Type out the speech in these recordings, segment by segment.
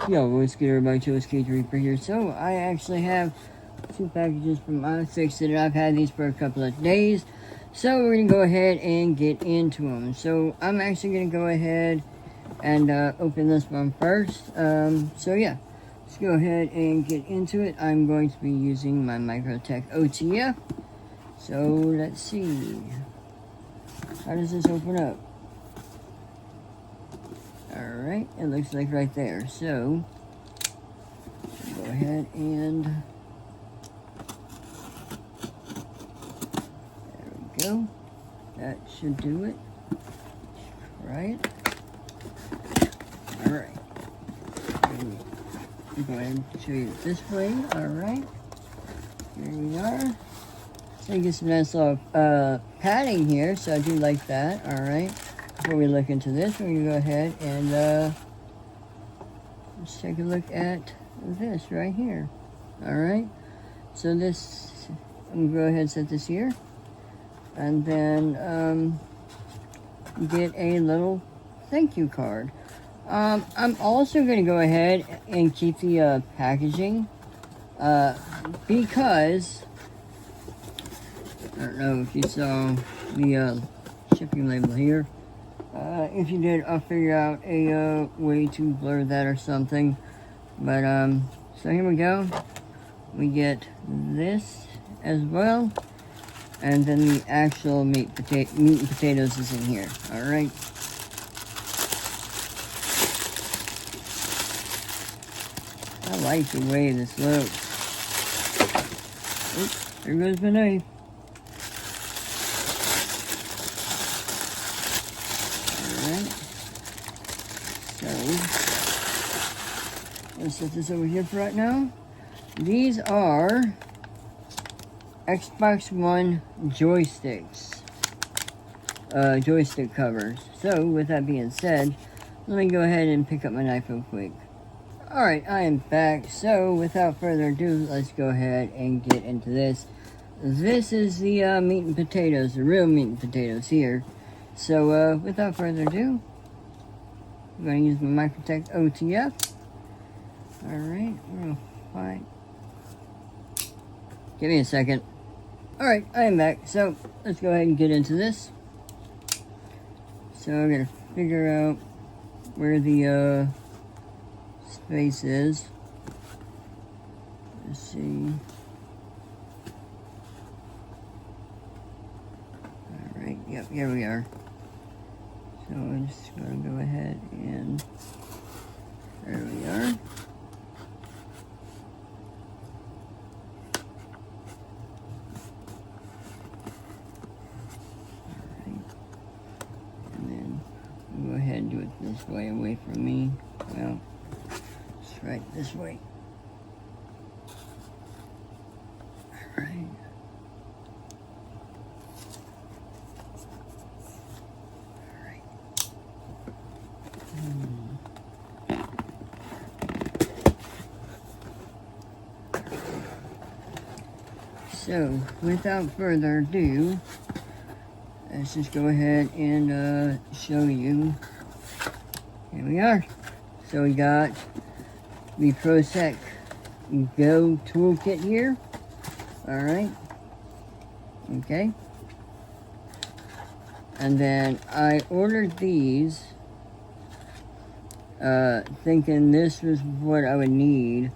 Yo, what's good everybody, Toolkit Reaper here. So, I actually have 2 packages from IFixit, and I've had these for a couple of days. So, we're going to go ahead and get into them. So, I'm actually going to go ahead and open this one first. So yeah, let's go ahead and get into it. I'm going to be using my Microtech OTF. So, let's see. How does this open up? Alright, it looks like right there. So, go ahead and there we go. That should do it. Right. Alright. Go ahead and show you it this way. Alright. Here we are. So you get some nice little padding here, so I do like that. Alright. Before we look into this, we're going to go ahead and let's take a look at this right here. Alright, so this, I'm going to go ahead and set this here, and then get a little thank you card. I'm also going to go ahead and keep the packaging because I don't know if you saw the shipping label here. If you did, I'll figure out a way to blur that or something. But so here we go. We get this as well, and then the actual meat and potatoes is in here. All right. I like the way this looks. Oops, there goes my knife. Let's set this over here for right now. These are Xbox One joysticks. Joystick covers. So, with that being said, let me go ahead and pick up my knife real quick. Alright, I am back. So, without further ado, let's go ahead and get into this. This is the meat and potatoes, the real meat and potatoes here. So, without further ado, I'm going to use my Microtech OTF. Alright, we're going to find... Give me a second. Alright, I am back. So, let's go ahead and get into this. So, I'm going to figure out where the space is. Let's see. Alright, yep, here we are. So, I'm just going to go ahead and... There we are. Go ahead and do it this way, away from me. Well, it's right this way. Alright. Alright. So, without further ado, let's just go ahead and show you. Here we are. So we got the ProSec Go Toolkit here. Alright. Okay. And then I ordered these thinking this was what I would need.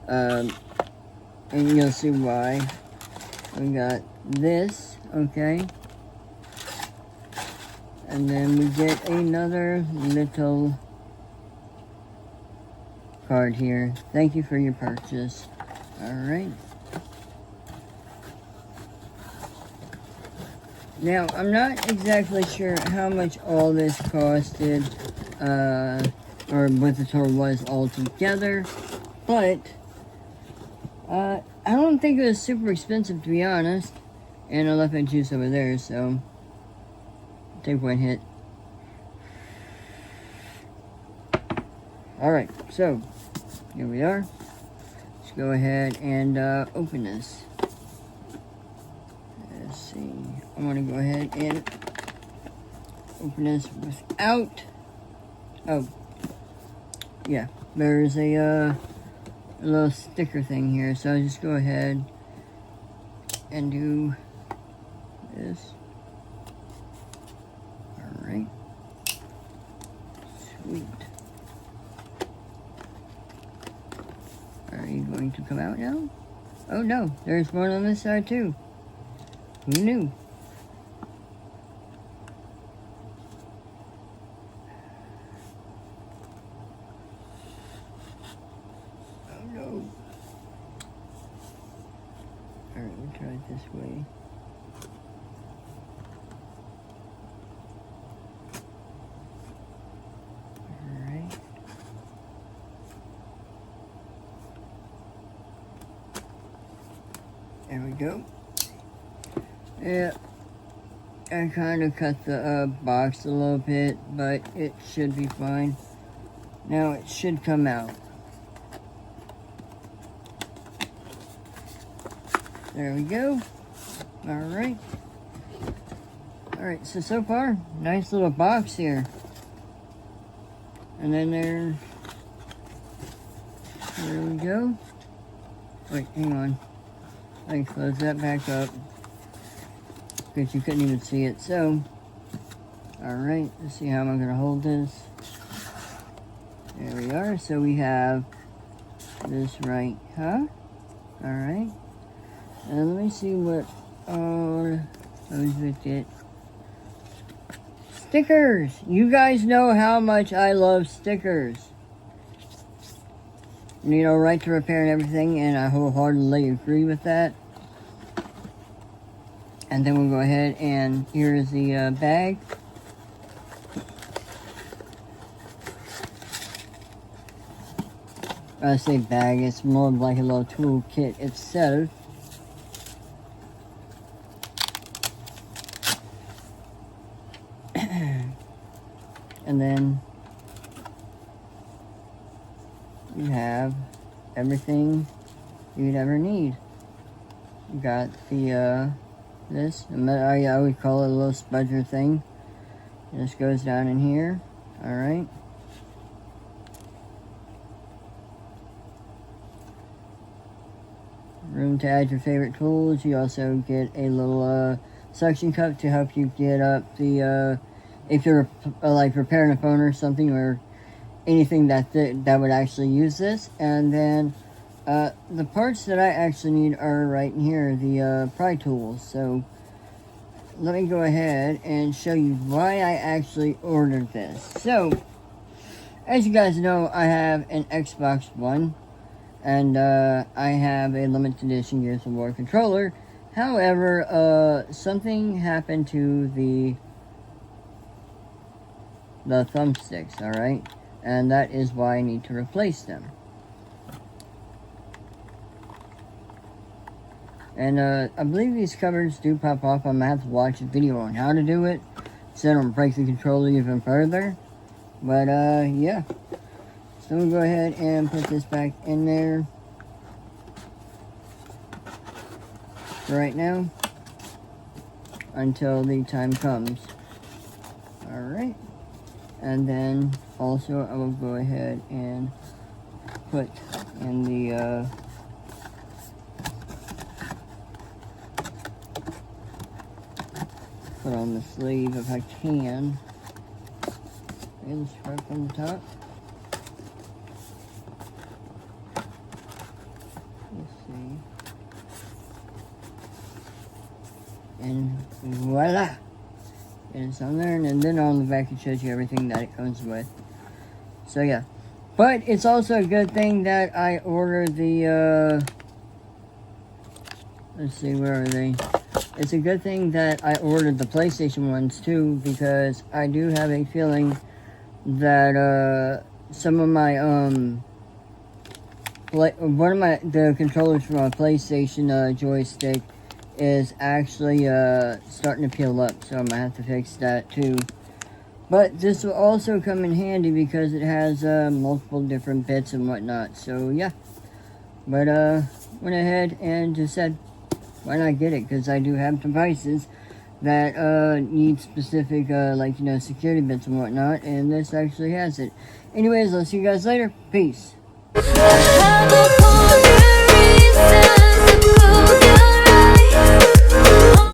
And you'll see why. We got this, okay. And then we get another little card here. Thank you for your purchase. Alright. Now, I'm not exactly sure how much all this costed, or what the total was altogether, but I don't think it was super expensive, to be honest. And I left my juice over there, so take one hit. Alright, so here we are. Let's go ahead and open this. Let's see. I want to go ahead and open this without... Oh. yeah, there's a little sticker thing here, so I'll just go ahead and do this. Alright. Sweet. Are you going to come out now? Oh no, there's one on this side too. Who knew? Oh no. Alright, we'll try it this way. Alright. There we go. Yeah, I kind of cut the box a little bit, but it should be fine. Now it should come out. There we go. Alright. Alright, so far, nice little box here. And then there we go. Wait, hang on. I can close that back up because you couldn't even see it. So, alright, let's see how I'm going to hold this. There we are. So we have this right, huh? Alright. And let me see what those with it. Stickers! You guys know how much I love stickers. You know, right to repair and everything, and I wholeheartedly agree with that. And then we'll go ahead and here is the bag. I say bag, it's more like a little toolkit itself. And then you have everything you'd ever need. You got the this, I would call it a little spudger thing. This goes down in here. Alright. Room to add your favorite tools. You also get a little suction cup to help you get up the if you're like repairing a phone or something, or anything that would actually use this. And then the parts that I actually need are right in here, the pry tools. So let me go ahead and show you why I actually ordered this. So as you guys know, I have an Xbox One, and I have a limited edition Gears of War controller. However, something happened to the thumbsticks, alright? And that is why I need to replace them. And I believe these covers do pop off. I'm going to have to watch a video on how to do it, so I don't break the controller even further. But yeah. So we'll go ahead and put this back in there for right now until the time comes. Alright. And then also I will go ahead and put in the put on the sleeve if I can. And strap on the top. Let's see. And voila! And it's on there, and then on the back it shows you everything that it comes with. So yeah. But it's also a good thing that I ordered the let's see, where are they? It's a good thing that I ordered the PlayStation ones too, because I do have a feeling that some of my the controllers from my PlayStation joystick is actually starting to peel up, so I'm gonna have to fix that too. But this will also come in handy because it has multiple different bits and whatnot. So yeah, but went ahead and just said, why not get it? Because I do have devices that need specific like, you know, security bits and whatnot, and this actually has it. Anyways, I'll see you guys later. Peace.